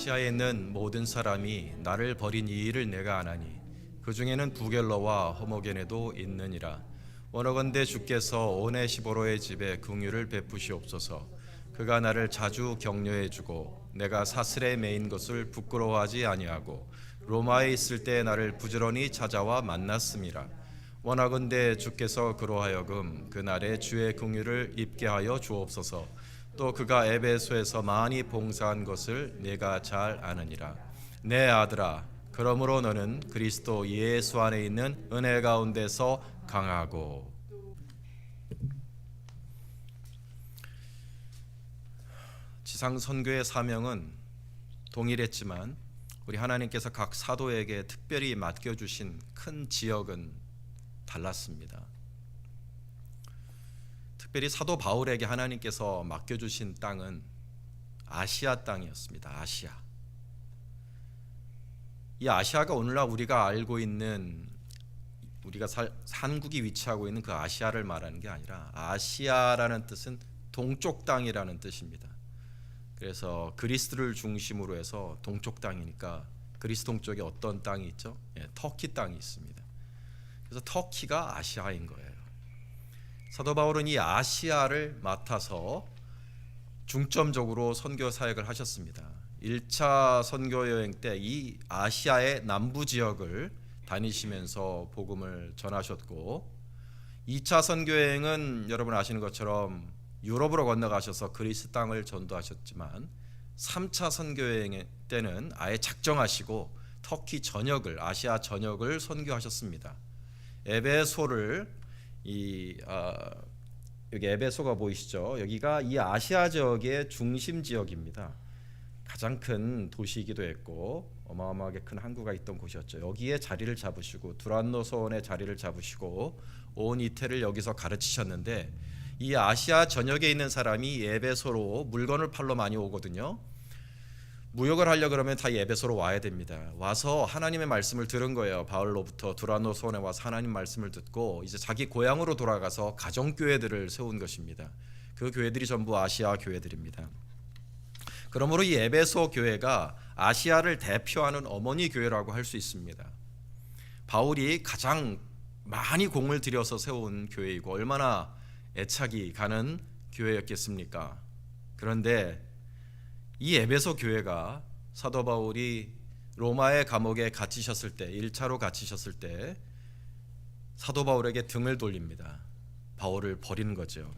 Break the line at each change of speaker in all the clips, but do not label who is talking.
아시아에 있는 모든 사람이 나를 버린 이 일을 내가 아나니 그 중에는 부겔러와 허모게네도 있느니라. 원하건대 주께서 오네시보로의 집에 긍휼을 베푸시옵소서. 그가 나를 자주 격려해주고 내가 사슬에 매인 것을 부끄러워하지 아니하고 로마에 있을 때 나를 부지런히 찾아와 만났음이라. 원하건대 주께서 그로 하여금 그날에 주의 긍휼을 입게 하여 주옵소서. 또 그가 에베소에서 많이 봉사한 것을 내가 잘 아느니라. 내 아들아, 그러므로 너는 그리스도 예수 안에 있는 은혜 가운데서 강하고. 지상 선교의 사명은 동일했지만 우리 하나님께서 각 사도에게 특별히 맡겨주신 큰 지역은 달랐습니다. 특별히 사도 바울에게 하나님께서 맡겨주신 땅은 아시아 땅이었습니다. 아시아. 이 아시아가 오늘날 우리가 알고 있는 우리가 한국이 위치하고 있는 그 아시아를 말하는 게 아니라 아시아라는 뜻은 동쪽 땅이라는 뜻입니다. 그래서 그리스를 중심으로 해서 동쪽 땅이니까 그리스 동쪽에 어떤 땅이 있죠? 터키 땅이 있습니다. 그래서 터키가 아시아인 거예요. 사도 바울은 이 아시아를 맡아서 중점적으로 선교 사역을 하셨습니다. 1차 선교 여행 때 이 아시아의 남부 지역을 다니시면서 복음을 전하셨고, 2차 선교 여행은 여러분 아시는 것처럼 유럽으로 건너가셔서 그리스 땅을 전도하셨지만 3차 선교 여행 때는 아예 작정하시고 터키 전역을, 아시아 전역을 선교하셨습니다. 에베소를 여기 에베소가 보이시죠? 여기가 이 아시아 지역의 중심 지역입니다. 가장 큰 도시이기도 했고 어마어마하게 큰 항구가 있던 곳이었죠. 여기에 자리를 잡으시고 두란노 소원에 자리를 잡으시고 온 이태를 여기서 가르치셨는데, 이 아시아 전역에 있는 사람이 에베소로 물건을 팔러 많이 오거든요. 무역을 하려고 그러면 다 에베소로 와야 됩니다. 와서 하나님의 말씀을 들은 거예요. 바울로부터 두란노 소원에 와서 하나님 말씀을 듣고 이제 자기 고향으로 돌아가서 가정교회들을 세운 것입니다. 그 교회들이 전부 아시아 교회들입니다. 그러므로 이 에베소 교회가 아시아를 대표하는 어머니 교회라고 할 수 있습니다. 바울이 가장 많이 공을 들여서 세운 교회이고 얼마나 애착이 가는 교회였겠습니까? 그런데 이 에베소 교회가 사도 바울이 로마의 감옥에 갇히셨을 때, 1차로 갇히셨을 때 사도 바울에게 등을 돌립니다. 바울을 버리는 거죠.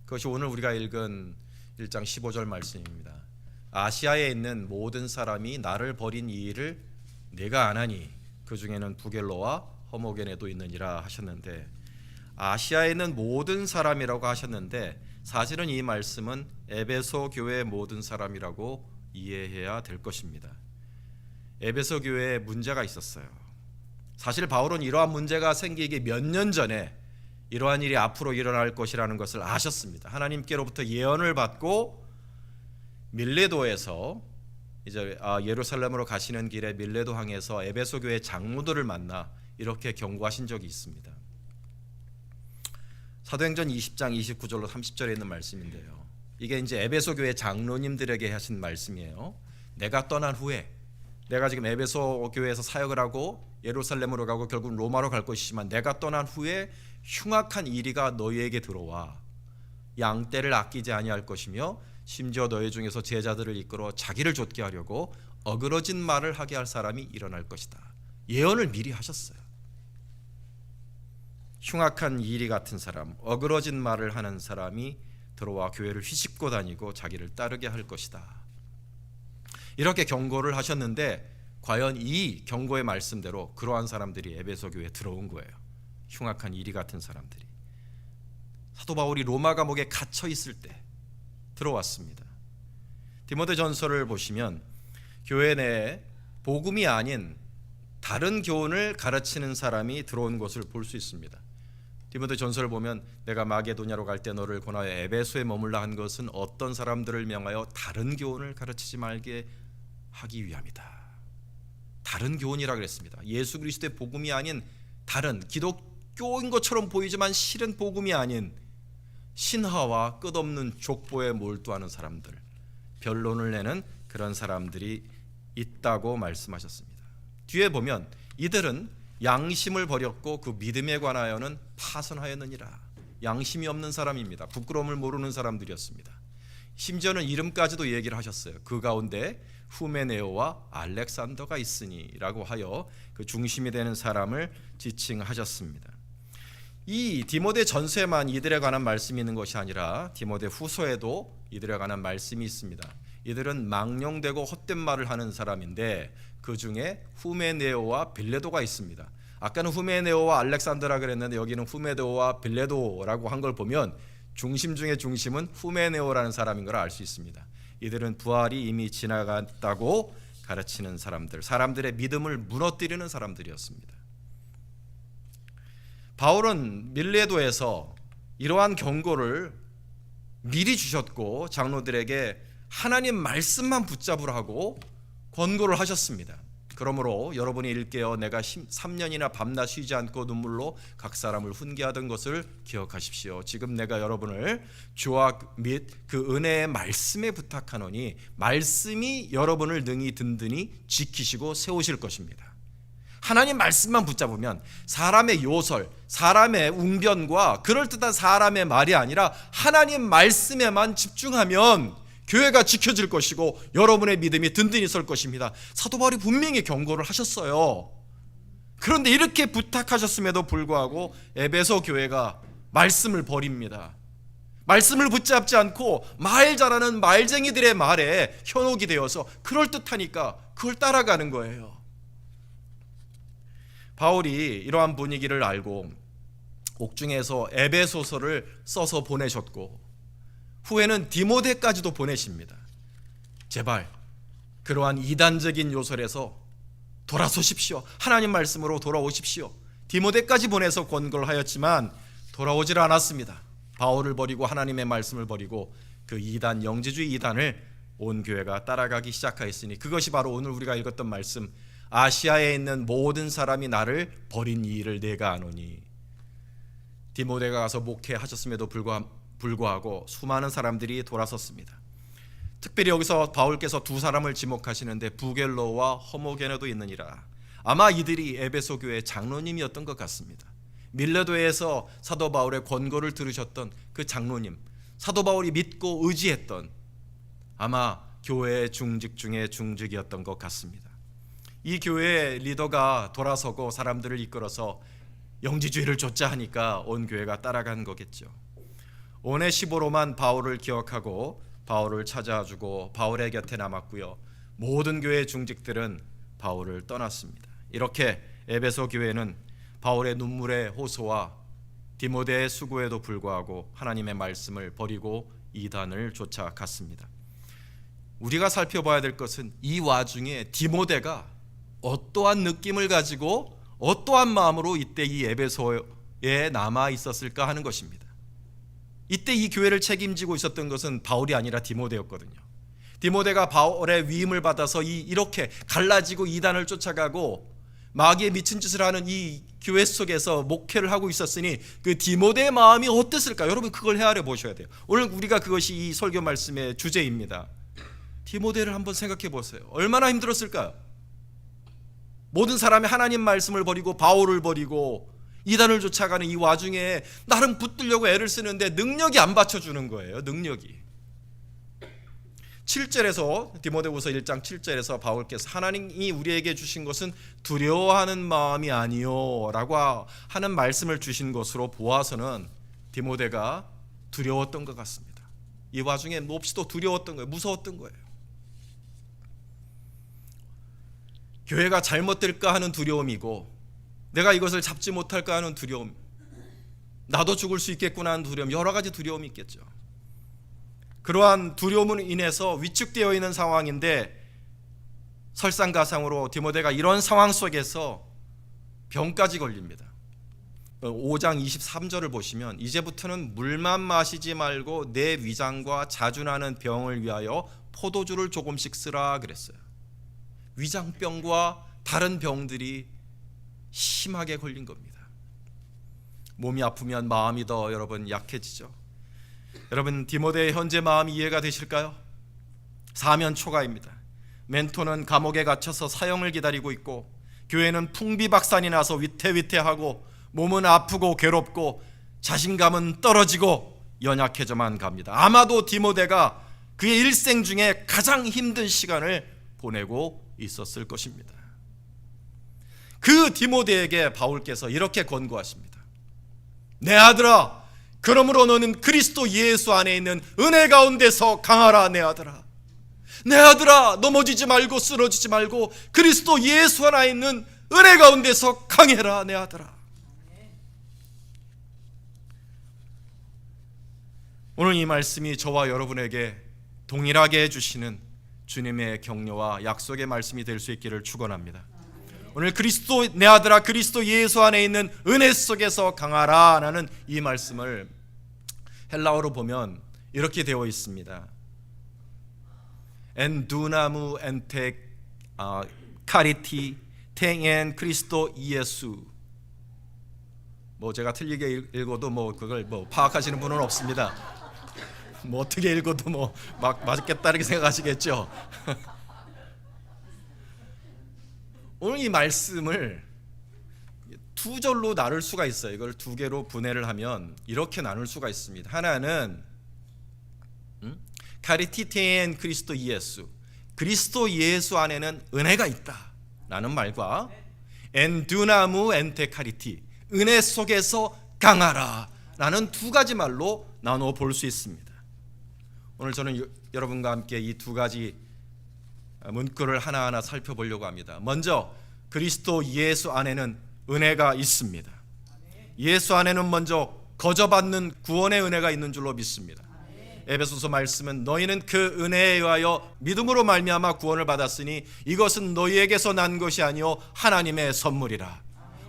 그것이 오늘 우리가 읽은 1장 15절 말씀입니다. 아시아에 있는 모든 사람이 나를 버린 이 일을 내가 아나니 그 중에는 부겔로와 허모게네도 있느니라 하셨는데, 아시아에 있는 모든 사람이라고 하셨는데 사실은 이 말씀은 에베소 교회의 모든 사람이라고 이해해야 될 것입니다. 에베소 교회에 문제가 있었어요. 사실 바울은 이러한 문제가 생기기 몇 년 전에 이러한 일이 앞으로 일어날 것이라는 것을 아셨습니다. 하나님께로부터 예언을 받고 밀레도에서 이제 예루살렘으로 가시는 길에 밀레도 항에서 에베소 교회 장로들을 만나 이렇게 경고하신 적이 있습니다. 사도행전 20장 29절로 30절에 있는 말씀인데요. 이게 이제 에베소 교회 장로님들에게 하신 말씀이에요. 내가 떠난 후에, 내가 지금 에베소 교회에서 사역을 하고 예루살렘으로 가고 결국 로마로 갈 것이지만 내가 떠난 후에 흉악한 이리가 너희에게 들어와 양떼를 아끼지 아니할 것이며 심지어 너희 중에서 제자들을 이끌어 자기를 좇게 하려고 어그러진 말을 하게 할 사람이 일어날 것이다. 예언을 미리 하셨어요. 흉악한 이리 같은 사람, 어그러진 말을 하는 사람이 들어와 교회를 휘짓고 다니고 자기를 따르게 할 것이다. 이렇게 경고를 하셨는데 과연 이 경고의 말씀대로 그러한 사람들이 에베소 교회에 들어온 거예요. 흉악한 이리 같은 사람들이. 사도 바울이 로마 감옥에 갇혀 있을 때 들어왔습니다. 디모데전서를 보시면 교회 내에 복음이 아닌 다른 교훈을 가르치는 사람이 들어온 것을 볼 수 있습니다. 디모데전서를 보면 내가 마게도냐로 갈 때 너를 권하여 에베소에 머물라 한 것은 어떤 사람들을 명하여 다른 교훈을 가르치지 말게 하기 위함이다. 다른 교훈이라 그랬습니다. 예수 그리스도의 복음이 아닌 다른, 기독교인 것처럼 보이지만 실은 복음이 아닌 신화와 끝없는 족보에 몰두하는 사람들, 변론을 내는 그런 사람들이 있다고 말씀하셨습니다. 뒤에 보면 이들은 양심을 버렸고 그 믿음에 관하여는 파선하였느니라. 양심이 없는 사람입니다. 부끄러움을 모르는 사람들이었습니다. 심지어는 이름까지도 얘기를 하셨어요. 그 가운데 후메네오와 알렉산더가 있으니라고 하여 그 중심이 되는 사람을 지칭하셨습니다. 이 디모데 전서에만 이들에 관한 말씀이 있는 것이 아니라 디모데 후서에도 이들에 관한 말씀이 있습니다. 이들은 망령되고 헛된 말을 하는 사람인데 그 중에 후메네오와 빌레도가 있습니다. 아까는 후메네오와 알렉산더라 그랬는데 여기는 후메네오와 빌레도라고 한 걸 보면 중심 중의 중심은 후메네오라는 사람인 걸 알 수 있습니다. 이들은 부활이 이미 지나갔다고 가르치는 사람들, 사람들의 믿음을 무너뜨리는 사람들이었습니다. 바울은 밀레도에서 이러한 경고를 미리 주셨고 장로들에게 하나님 말씀만 붙잡으라고 권고를 하셨습니다. 그러므로 여러분이 일깨어 내가 3년이나 밤낮 쉬지 않고 눈물로 각 사람을 훈계하던 것을 기억하십시오. 지금 내가 여러분을 주와 및 그 은혜의 말씀에 부탁하노니 말씀이 여러분을 능히 든든히 지키시고 세우실 것입니다. 하나님 말씀만 붙잡으면 사람의 요설, 사람의 웅변과 그럴듯한 사람의 말이 아니라 하나님 말씀에만 집중하면 교회가 지켜질 것이고 여러분의 믿음이 든든히 설 것입니다. 사도 바울이 분명히 경고를 하셨어요. 그런데 이렇게 부탁하셨음에도 불구하고 에베소 교회가 말씀을 버립니다. 말씀을 붙잡지 않고 말 잘하는 말쟁이들의 말에 현혹이 되어서 그럴듯하니까 그걸 따라가는 거예요. 바울이 이러한 분위기를 알고 옥중에서 에베소서를 써서 보내셨고 후에는 디모데까지도 보내십니다. 제발 그러한 이단적인 요설에서 돌아서십시오. 하나님 말씀으로 돌아오십시오. 디모데까지 보내서 권고를 하였지만 돌아오질 않았습니다. 바울을 버리고 하나님의 말씀을 버리고 그 이단, 영지주의 이단을 온 교회가 따라가기 시작하였으니 그것이 바로 오늘 우리가 읽었던 말씀, 아시아에 있는 모든 사람이 나를 버린 이 일을 내가 아노니. 디모데가 가서 목회하셨음에도 불구하고 수많은 사람들이 돌아섰습니다. 특별히 여기서 바울께서 두 사람을 지목하시는데 부겔로와 허모게네도 있느니라. 아마 이들이 에베소 교회 장로님이었던 것 같습니다. 밀레도에서 사도 바울의 권고를 들으셨던 그 장로님, 사도 바울이 믿고 의지했던 아마 교회의 중직 중에 중직이었던 것 같습니다. 이 교회의 리더가 돌아서고 사람들을 이끌어서 영지주의를 좇자 하니까 온 교회가 따라간 거겠죠. 오네시보로만 바울을 기억하고 바울을 찾아주고 바울의 곁에 남았고요. 모든 교회 중직들은 바울을 떠났습니다. 이렇게 에베소 교회는 바울의 눈물의 호소와 디모데의 수고에도 불구하고 하나님의 말씀을 버리고 이단을 쫓아갔습니다. 우리가 살펴봐야 될 것은 이 와중에 디모데가 어떠한 느낌을 가지고 어떠한 마음으로 이때 이 에베소에 남아 있었을까 하는 것입니다. 이때 이 교회를 책임지고 있었던 것은 바울이 아니라 디모데였거든요. 디모데가 바울의 위임을 받아서 이렇게 갈라지고 이단을 쫓아가고 마귀에 미친 짓을 하는 이 교회 속에서 목회를 하고 있었으니 그 디모데의 마음이 어땠을까? 여러분 그걸 헤아려 보셔야 돼요. 오늘 우리가 그것이 이 설교 말씀의 주제입니다. 디모데를 한번 생각해 보세요. 얼마나 힘들었을까요? 모든 사람이 하나님 말씀을 버리고 바울을 버리고 이단을 쫓아가는 이 와중에 나름 붙들려고 애를 쓰는데 능력이 안 받쳐주는 거예요. 능력이. 7절에서 디모데후서 1장 7절에서 바울께서 하나님이 우리에게 주신 것은 두려워하는 마음이 아니요 라고 하는 말씀을 주신 것으로 보아서는 디모데가 두려웠던 것 같습니다. 이 와중에 몹시도 두려웠던 거예요. 무서웠던 거예요. 교회가 잘못될까 하는 두려움이고 내가 이것을 잡지 못할까 하는 두려움, 나도 죽을 수 있겠구나 하는 두려움, 여러 가지 두려움이 있겠죠. 그러한 두려움으로 인해서 위축되어 있는 상황인데 설상가상으로 디모데가 이런 상황 속에서 병까지 걸립니다. 5장 23절을 보시면 이제부터는 물만 마시지 말고 내 위장과 자주나는 병을 위하여 포도주를 조금씩 쓰라 그랬어요. 위장병과 다른 병들이 심하게 걸린 겁니다. 몸이 아프면 마음이 더 여러분 약해지죠. 여러분 디모데의 현재 마음이 이해가 되실까요? 사면 초가입니다. 멘토는 감옥에 갇혀서 사형을 기다리고 있고, 교회는 풍비박산이 나서 위태위태하고 몸은 아프고 괴롭고 자신감은 떨어지고 연약해져만 갑니다. 아마도 디모데가 그의 일생 중에 가장 힘든 시간을 보내고 있었을 것입니다. 그 디모데에게 바울께서 이렇게 권고하십니다. 내 아들아, 그러므로 너는 그리스도 예수 안에 있는 은혜 가운데서 강하라. 내 아들아, 내 아들아, 넘어지지 말고 쓰러지지 말고 그리스도 예수 안에 있는 은혜 가운데서 강해라. 내 아들아. 오늘 이 말씀이 저와 여러분에게 동일하게 해주시는 주님의 격려와 약속의 말씀이 될 수 있기를 축원합니다. 오늘 그리스도, 내 아들아, 그리스도 예수 안에 있는 은혜 속에서 강하라 라는 이 말씀을 헬라어로 보면 이렇게 되어 있습니다. En dunamu en te cariti ten Cristo 예수. 뭐 제가 틀리게 읽어도 뭐 그걸 뭐 파악하시는 분은 없습니다. 뭐 어떻게 읽어도 뭐 막 맞겠다 이렇게 생각하시겠죠. 오늘 이 말씀을 두 절로 나눌 수가 있어요. 이걸 두 개로 분해를 하면 이렇게 나눌 수가 있습니다. 하나는 카리티테엔 그리스도 예수, 그리스도 예수 안에는 은혜가 있다 라는 말과 엔두나무 엔테 카리티, 은혜 속에서 강하라 라는 두 가지 말로 나누어 볼 수 있습니다. 오늘 저는 여러분과 함께 이 두 가지 문구를 하나하나 살펴보려고 합니다. 먼저 그리스도 예수 안에는 은혜가 있습니다. 예수 안에는 먼저 거저받는 구원의 은혜가 있는 줄로 믿습니다. 에베소서 말씀은 너희는 그 은혜에 의하여 믿음으로 말미암아 구원을 받았으니 이것은 너희에게서 난 것이 아니요 하나님의 선물이라.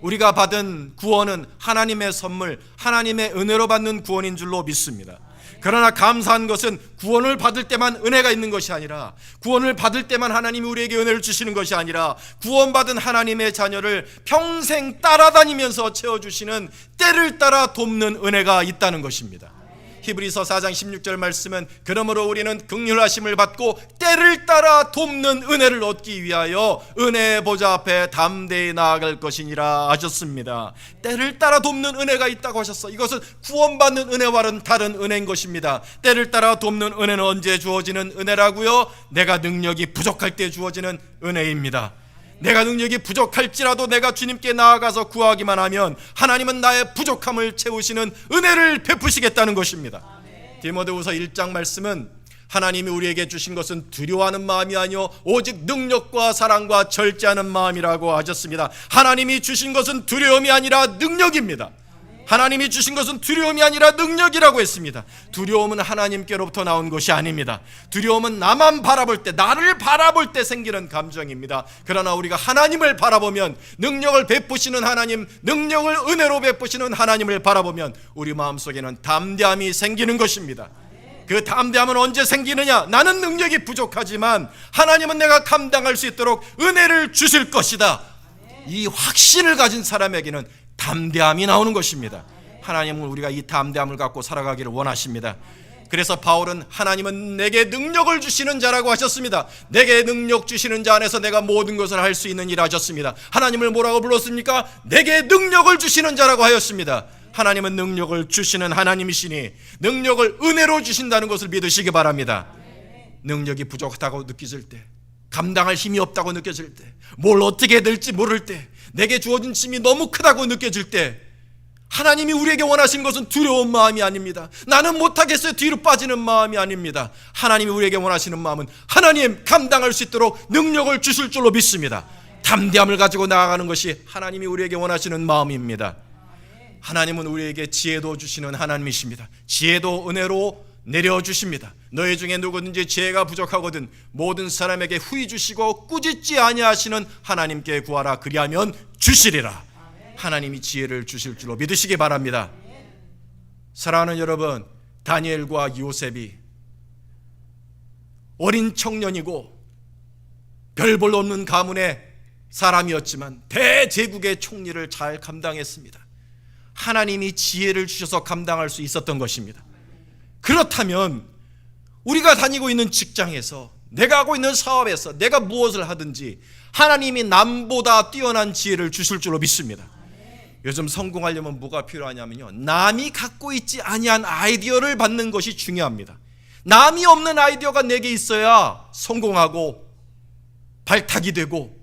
우리가 받은 구원은 하나님의 선물, 하나님의 은혜로 받는 구원인 줄로 믿습니다. 그러나 감사한 것은 구원을 받을 때만 은혜가 있는 것이 아니라, 구원을 받을 때만 하나님이 우리에게 은혜를 주시는 것이 아니라, 구원받은 하나님의 자녀를 평생 따라다니면서 채워주시는 때를 따라 돕는 은혜가 있다는 것입니다. 히브리서 4장 16절 말씀은 그러므로 우리는 긍휼하심을 받고 때를 따라 돕는 은혜를 얻기 위하여 은혜의 보좌 앞에 담대히 나아갈 것이니라 하셨습니다. 때를 따라 돕는 은혜가 있다고 하셨어. 이것은 구원받는 은혜와는 다른 은혜인 것입니다. 때를 따라 돕는 은혜는 언제 주어지는 은혜라고요? 내가 능력이 부족할 때 주어지는 은혜입니다. 내가 능력이 부족할지라도 내가 주님께 나아가서 구하기만 하면 하나님은 나의 부족함을 채우시는 은혜를 베푸시겠다는 것입니다. 디모데후서 1장 말씀은 하나님이 우리에게 주신 것은 두려워하는 마음이 아니요 오직 능력과 사랑과 절제하는 마음이라고 하셨습니다. 하나님이 주신 것은 두려움이 아니라 능력입니다. 하나님이 주신 것은 두려움이 아니라 능력이라고 했습니다. 두려움은 하나님께로부터 나온 것이 아닙니다. 두려움은 나만 바라볼 때, 나를 바라볼 때 생기는 감정입니다. 그러나 우리가 하나님을 바라보면, 능력을 베푸시는 하나님, 능력을 은혜로 베푸시는 하나님을 바라보면 우리 마음속에는 담대함이 생기는 것입니다. 그 담대함은 언제 생기느냐? 나는 능력이 부족하지만 하나님은 내가 감당할 수 있도록 은혜를 주실 것이다. 이 확신을 가진 사람에게는 담대함이 나오는 것입니다. 하나님은 우리가 이 담대함을 갖고 살아가기를 원하십니다. 그래서 바울은 하나님은 내게 능력을 주시는 자라고 하셨습니다. 내게 능력 주시는 자 안에서 내가 모든 것을 할 수 있는 일 하셨습니다. 하나님을 뭐라고 불렀습니까? 내게 능력을 주시는 자라고 하였습니다. 하나님은 능력을 주시는 하나님이시니 능력을 은혜로 주신다는 것을 믿으시기 바랍니다. 능력이 부족하다고 느껴질 때, 감당할 힘이 없다고 느껴질 때, 뭘 어떻게 해야 될지 모를 때, 내게 주어진 짐이 너무 크다고 느껴질 때, 하나님이 우리에게 원하신 것은 두려운 마음이 아닙니다. 나는 못하겠어요 뒤로 빠지는 마음이 아닙니다. 하나님이 우리에게 원하시는 마음은 하나님 감당할 수 있도록 능력을 주실 줄로 믿습니다. 담대함을 가지고 나아가는 것이 하나님이 우리에게 원하시는 마음입니다. 하나님은 우리에게 지혜도 주시는 하나님이십니다. 지혜도 은혜로 내려주십니다. 너희 중에 누구든지 지혜가 부족하거든 모든 사람에게 후히 주시고 꾸짖지 아니하시는 하나님께 구하라 그리하면 주시리라. 하나님이 지혜를 주실 줄로 믿으시기 바랍니다. 사랑하는 여러분, 다니엘과 요셉이 어린 청년이고 별 볼 없는 가문의 사람이었지만 대제국의 총리를 잘 감당했습니다. 하나님이 지혜를 주셔서 감당할 수 있었던 것입니다. 그렇다면 우리가 다니고 있는 직장에서 내가 하고 있는 사업에서 내가 무엇을 하든지 하나님이 남보다 뛰어난 지혜를 주실 줄로 믿습니다. 요즘 성공하려면 뭐가 필요하냐면요, 남이 갖고 있지 아니한 아이디어를 받는 것이 중요합니다. 남이 없는 아이디어가 내게 있어야 성공하고 발탁이 되고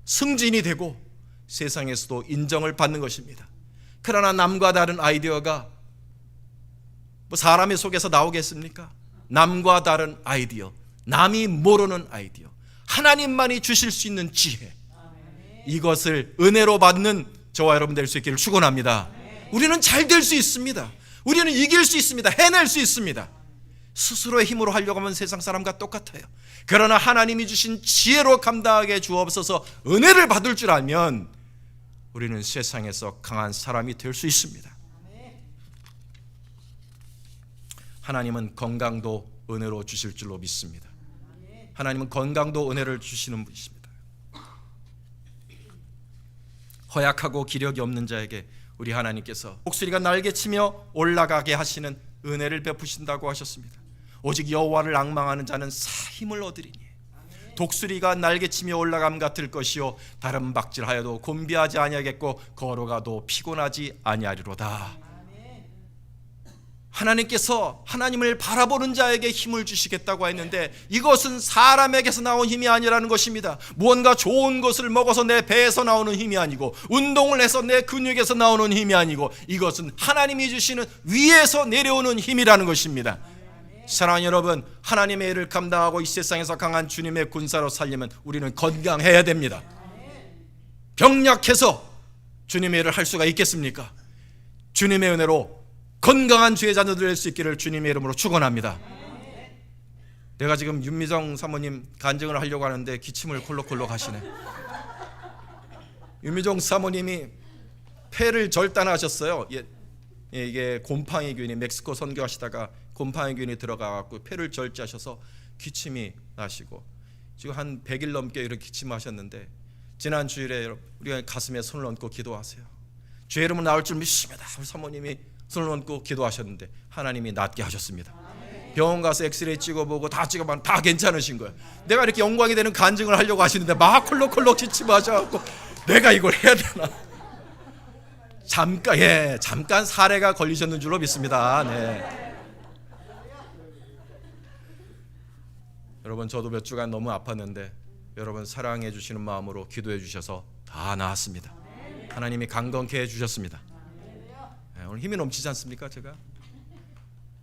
승진이 되고 세상에서도 인정을 받는 것입니다. 그러나 남과 다른 아이디어가 뭐 사람의 속에서 나오겠습니까? 남과 다른 아이디어, 남이 모르는 아이디어, 하나님만이 주실 수 있는 지혜, 이것을 은혜로 받는 저와 여러분 될 수 있기를 축원합니다. 우리는 잘 될 수 있습니다. 우리는 이길 수 있습니다. 해낼 수 있습니다. 스스로의 힘으로 하려고 하면 세상 사람과 똑같아요. 그러나 하나님이 주신 지혜로 감당하게 주옵소서. 은혜를 받을 줄 알면 우리는 세상에서 강한 사람이 될 수 있습니다. 하나님은 건강도 은혜로 주실 줄로 믿습니다. 하나님은 건강도 은혜를 주시는 분이십니다. 허약하고 기력이 없는 자에게 우리 하나님께서 목소리가 날개치며 올라가게 하시는 은혜를 베푸신다고 하셨습니다. 오직 여호와를 앙망하는 자는 사 힘을 얻으리니 독수리가 날개치며 올라감 같을 것이요 다른 박질하여도 곤비하지 아니하겠고 걸어가도 피곤하지 아니하리로다. 하나님께서 하나님을 바라보는 자에게 힘을 주시겠다고 했는데 이것은 사람에게서 나온 힘이 아니라는 것입니다. 무언가 좋은 것을 먹어서 내 배에서 나오는 힘이 아니고 운동을 해서 내 근육에서 나오는 힘이 아니고 이것은 하나님이 주시는 위에서 내려오는 힘이라는 것입니다. 사랑하는 여러분, 하나님의 일을 감당하고 이 세상에서 강한 주님의 군사로 살려면 우리는 건강해야 됩니다. 병약해서 주님의 일을 할 수가 있겠습니까? 주님의 은혜로 건강한 주의 자녀들 될 수 있기를 주님의 이름으로 축원합니다. 내가 지금 윤미정 사모님 간증을 하려고 하는데 기침을 콜록콜록 하시네. 윤미정 사모님이 폐를 절단하셨어요. 이게 곰팡이균이, 멕시코 선교하시다가 곰팡이균이 들어가갖고 폐를 절제하셔서 기침이 나시고 지금 한 100일 넘게 이렇게 기침하셨는데 지난 주일에 우리가 가슴에 손을 얹고 기도하세요. 주의 이름은 나올 줄 믿습니다. 우리 사모님이 손을 얹고 기도하셨는데 하나님이 낫게 하셨습니다. 병원 가서 엑스레이 찍어보고 다 찍어보면 다 괜찮으신 거예요. 내가 이렇게 영광이 되는 간증을 하려고 하시는데 막 콜록콜록 기침하셔갖고 내가 이걸 해야 되나. 잠깐 사례가 걸리셨는 줄로 믿습니다. 네. 여러분, 저도 몇 주간 너무 아팠는데 여러분 사랑해 주시는 마음으로 기도해 주셔서 다 나았습니다. 하나님이 강건케 해 주셨습니다. 네, 오늘 힘이 넘치지 않습니까? 제가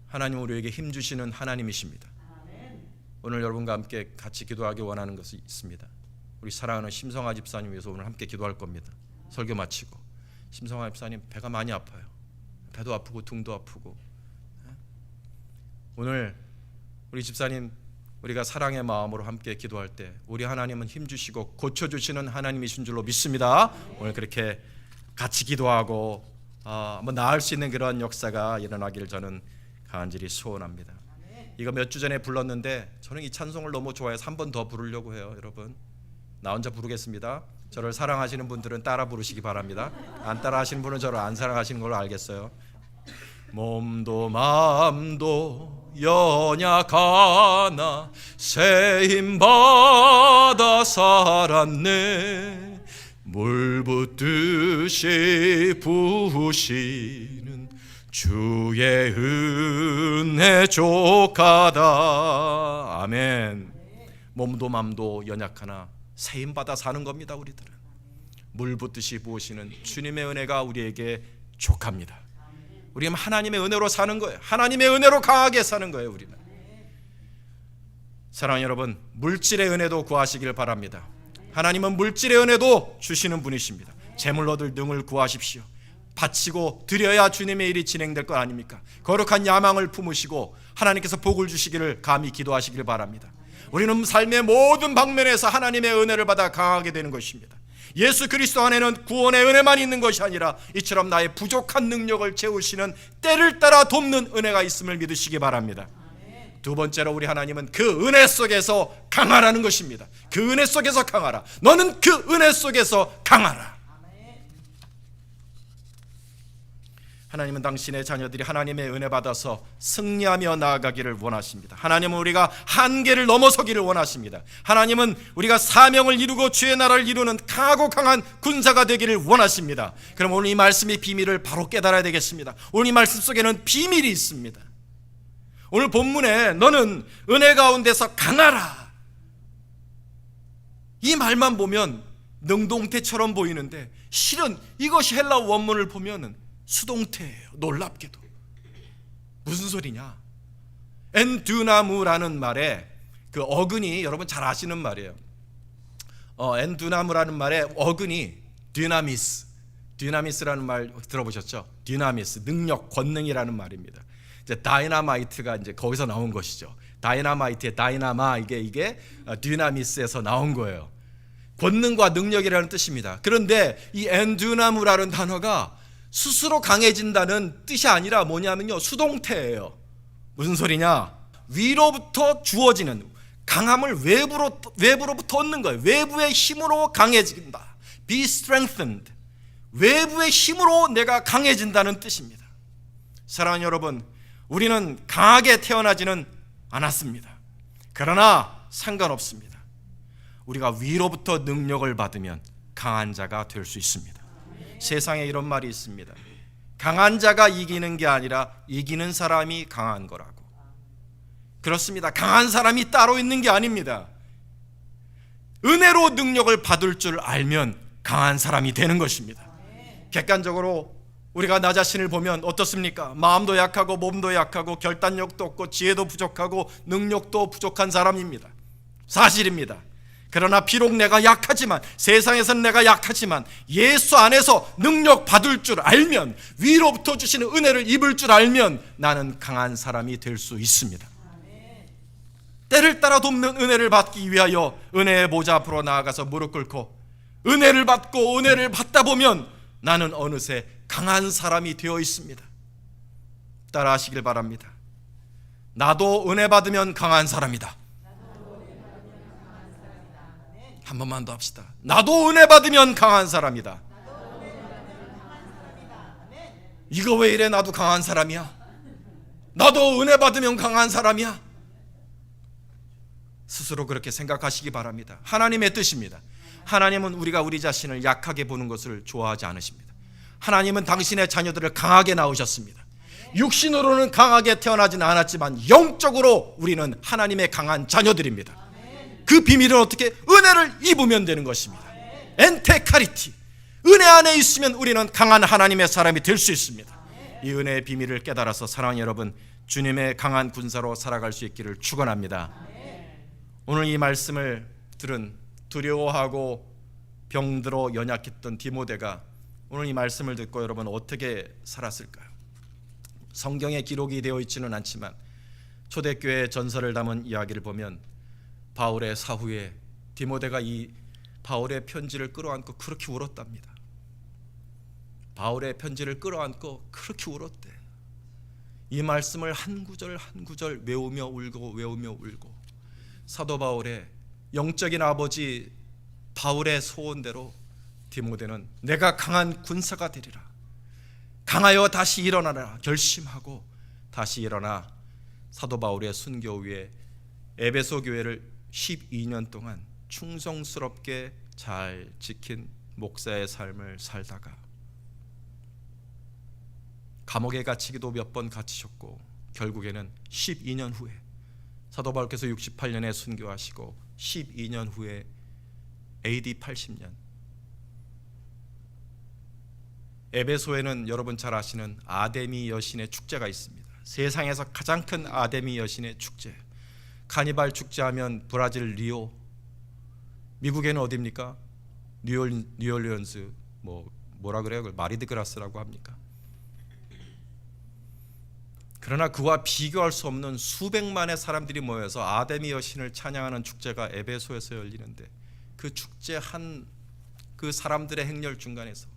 하나님 우리에게 힘 주시는 하나님이십니다. 오늘 여러분과 함께 같이 기도하기 원하는 것이 있습니다. 우리 사랑하는 심성아 집사님 위해서 오늘 함께 기도할 겁니다. 설교 마치고 심성아 집사님 배가 많이 아파요. 배도 아프고 등도 아프고. 오늘 우리 집사님 우리가 사랑의 마음으로 함께 기도할 때 우리 하나님은 힘주시고 고쳐주시는 하나님이신 줄로 믿습니다. 오늘 그렇게 같이 기도하고 한번 나을 수 있는 그런 역사가 일어나기를 저는 간절히 소원합니다. 이거 몇 주 전에 불렀는데 저는 이 찬송을 너무 좋아해서 한 번 더 부르려고 해요. 여러분, 나 혼자 부르겠습니다. 저를 사랑하시는 분들은 따라 부르시기 바랍니다. 안 따라 하시는 분은 저를 안 사랑하시는 걸로 알겠어요. 몸도 마음도 연약하나 새 힘 받아 살았네. 물 붓듯이 부으시는 주의 은혜 족하다. 아멘. 몸도 마음도 연약하나 새 힘 받아 사는 겁니다. 우리들은 물 붓듯이 부으시는 주님의 은혜가 우리에게 족합니다. 우리는 하나님의 은혜로 사는 거예요. 하나님의 은혜로 강하게 사는 거예요. 우리는. 사랑하는 여러분, 물질의 은혜도 구하시길 바랍니다. 하나님은 물질의 은혜도 주시는 분이십니다. 재물 얻을 등을 구하십시오. 바치고 드려야 주님의 일이 진행될 것 아닙니까? 거룩한 야망을 품으시고 하나님께서 복을 주시기를 감히 기도하시길 바랍니다. 우리는 삶의 모든 방면에서 하나님의 은혜를 받아 강하게 되는 것입니다. 예수 그리스도 안에는 구원의 은혜만 있는 것이 아니라 이처럼 나의 부족한 능력을 채우시는 때를 따라 돕는 은혜가 있음을 믿으시기 바랍니다. 두 번째로 우리 하나님은 그 은혜 속에서 강하라는 것입니다. 그 은혜 속에서 강하라. 너는 그 은혜 속에서 강하라. 하나님은 당신의 자녀들이 하나님의 은혜 받아서 승리하며 나아가기를 원하십니다. 하나님은 우리가 한계를 넘어서기를 원하십니다. 하나님은 우리가 사명을 이루고 주의 나라를 이루는 강하고 강한 군사가 되기를 원하십니다. 그럼 오늘 이 말씀의 비밀을 바로 깨달아야 되겠습니다. 오늘 이 말씀 속에는 비밀이 있습니다. 오늘 본문에 너는 은혜 가운데서 강하라, 이 말만 보면 능동태처럼 보이는데 실은 이것이 헬라어 원문을 보면 수동태예요. 놀랍게도. 무슨 소리냐? 엔두나무라는 말에 그 어근이, 여러분 잘 아시는 말이에요. 엔두나무라는 말의 어근이 dynamis라는 말 들어보셨죠? dynamis, 능력, 권능이라는 말입니다. 이제 다이나마이트가 이제 거기서 나온 것이죠. 다이나마이트의 다이나마, 이게 dynamis에서 나온 거예요. 권능과 능력이라는 뜻입니다. 그런데 이 엔두나무라는 단어가 스스로 강해진다는 뜻이 아니라 뭐냐면요, 수동태예요. 무슨 소리냐? 위로부터 주어지는 강함을 외부로부터 얻는 거예요. 외부의 힘으로 강해진다. Be strengthened. 외부의 힘으로 내가 강해진다는 뜻입니다. 사랑하는 여러분, 우리는 강하게 태어나지는 않았습니다. 그러나 상관없습니다. 우리가 위로부터 능력을 받으면 강한 자가 될 수 있습니다. 세상에 이런 말이 있습니다. 강한 자가 이기는 게 아니라 이기는 사람이 강한 거라고. 그렇습니다. 강한 사람이 따로 있는 게 아닙니다. 은혜로 능력을 받을 줄 알면 강한 사람이 되는 것입니다. 객관적으로 우리가 나 자신을 보면 어떻습니까? 마음도 약하고 몸도 약하고 결단력도 없고 지혜도 부족하고 능력도 부족한 사람입니다. 사실입니다. 그러나 비록 내가 약하지만, 세상에서는 내가 약하지만 예수 안에서 능력 받을 줄 알면, 위로부터 주시는 은혜를 입을 줄 알면 나는 강한 사람이 될 수 있습니다. 때를 따라 돕는 은혜를 받기 위하여 은혜의 보좌 앞으로 나아가서 무릎 꿇고 은혜를 받고 은혜를 받다 보면 나는 어느새 강한 사람이 되어 있습니다. 따라 하시길 바랍니다. 나도 은혜 받으면 강한 사람이다. 한 번만 더 합시다. 나도 은혜 받으면 강한 사람이다. 이거 왜 이래? 나도 강한 사람이야. 나도 은혜 받으면 강한 사람이야. 스스로 그렇게 생각하시기 바랍니다. 하나님의 뜻입니다. 하나님은 우리가 우리 자신을 약하게 보는 것을 좋아하지 않으십니다. 하나님은 당신의 자녀들을 강하게 낳으셨습니다. 육신으로는 강하게 태어나지는 않았지만 영적으로 우리는 하나님의 강한 자녀들입니다. 그 비밀은 어떻게? 은혜를 입으면 되는 것입니다. 엔테카리티, 은혜 안에 있으면 우리는 강한 하나님의 사람이 될 수 있습니다. 이 은혜의 비밀을 깨달아서 사랑하는 여러분, 주님의 강한 군사로 살아갈 수 있기를 축원합니다. 오늘 이 말씀을 들은 두려워하고 병들어 연약했던 디모데가 오늘 이 말씀을 듣고 여러분 어떻게 살았을까요? 성경에 기록이 되어 있지는 않지만 초대교회 전설을 담은 이야기를 보면 바울의 사후에 디모데가 이 바울의 편지를 끌어안고 그렇게 울었답니다. 바울의 편지를 끌어안고 그렇게 울었대. 이 말씀을 한 구절 한 구절 외우며 울고 사도 바울의 영적인 아버지 바울의 소원대로 디모데는 내가 강한 군사가 되리라, 강하여 다시 일어나라 결심하고 다시 일어나 사도 바울의 순교 위에 에베소 교회를 12년 동안 충성스럽게 잘 지킨 목사의 삶을 살다가 감옥에 갇히기도 몇 번 갇히셨고 결국에는 12년 후에 사도 바울께서 68년에 순교하시고 12년 후에 AD 80년 에베소에는 여러분 잘 아시는 아데미 여신의 축제가 있습니다. 세상에서 가장 큰 아데미 여신의 축제. 카니발 축제하면 브라질 리오, 미국에는 어디입니까? 뉴올리언스, 뭐라 그래요? 마리드그라스라고 합니까? 그러나 그와 비교할 수 없는 수백만의 사람들이 모여서 아데미 여신을 찬양하는 축제가 에베소에서 열리는데 그 축제 그 사람들의 행렬 중간에서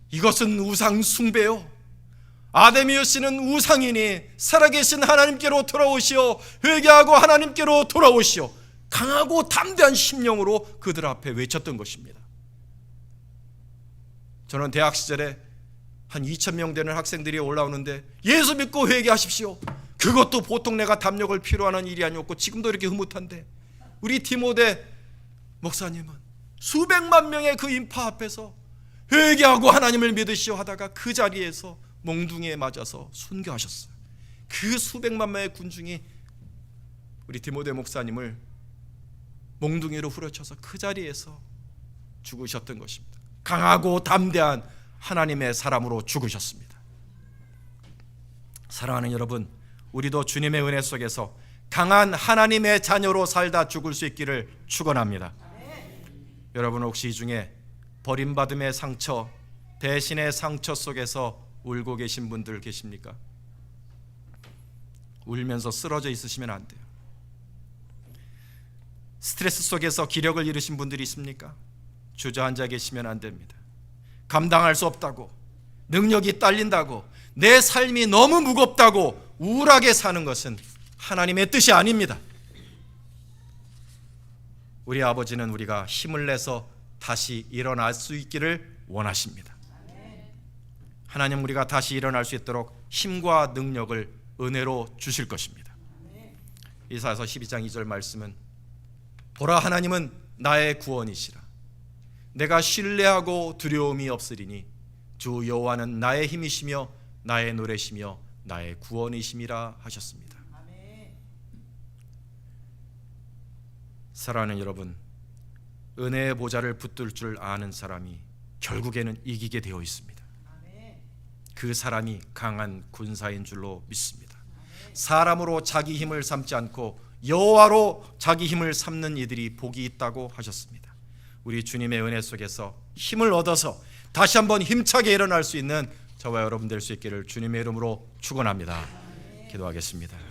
이것은 우상 숭배요, 아데미 여신은 우상이니 살아계신 하나님께로 돌아오시오, 회개하고 하나님께로 돌아오시오, 강하고 담대한 심령으로 그들 앞에 외쳤던 것입니다. 저는 대학 시절에 한 2,000명 되는 학생들이 올라오는데 예수 믿고 회개하십시오. 그것도 보통 내가 담력을 필요하는 일이 아니었고 지금도 이렇게 흐뭇한데, 우리 디모데 목사님은 수백만 명의 그 인파 앞에서 회개하고 하나님을 믿으시오 하다가 그 자리에서 몽둥이에 맞아서 순교하셨어요. 그 수백만 명의 군중이 우리 디모데 목사님을 몽둥이로 후려쳐서 그 자리에서 죽으셨던 것입니다. 강하고 담대한 하나님의 사람으로 죽으셨습니다. 사랑하는 여러분, 우리도 주님의 은혜 속에서 강한 하나님의 자녀로 살다 죽을 수 있기를 축원합니다. 여러분 혹시 이 중에 버림받음의 상처, 배신의 상처 속에서 울고 계신 분들 계십니까? 울면서 쓰러져 있으시면 안 돼요. 스트레스 속에서 기력을 잃으신 분들이 있습니까? 주저앉아 계시면 안 됩니다. 감당할 수 없다고, 능력이 딸린다고, 내 삶이 너무 무겁다고 우울하게 사는 것은 하나님의 뜻이 아닙니다. 우리 아버지는 우리가 힘을 내서 다시 일어날 수 있기를 원하십니다. 하나님 우리가 다시 일어날 수 있도록 힘과 능력을 은혜로 주실 것입니다. 이사야서 12장 2절 말씀은 보라 하나님은 나의 구원이시라. 내가 신뢰하고 두려움이 없으리니 주 여호와는 나의 힘이시며 나의 노래시며 나의 구원이심이라 하셨습니다. 사랑하는 여러분, 은혜의 보좌를 붙들 줄 아는 사람이 결국에는 이기게 되어 있습니다. 그 사람이 강한 군사인 줄로 믿습니다. 사람으로 자기 힘을 삼지 않고 여호와로 자기 힘을 삼는 이들이 복이 있다고 하셨습니다. 우리 주님의 은혜 속에서 힘을 얻어서 다시 한번 힘차게 일어날 수 있는 저와 여러분 될 수 있기를 주님의 이름으로 축원합니다. 기도하겠습니다.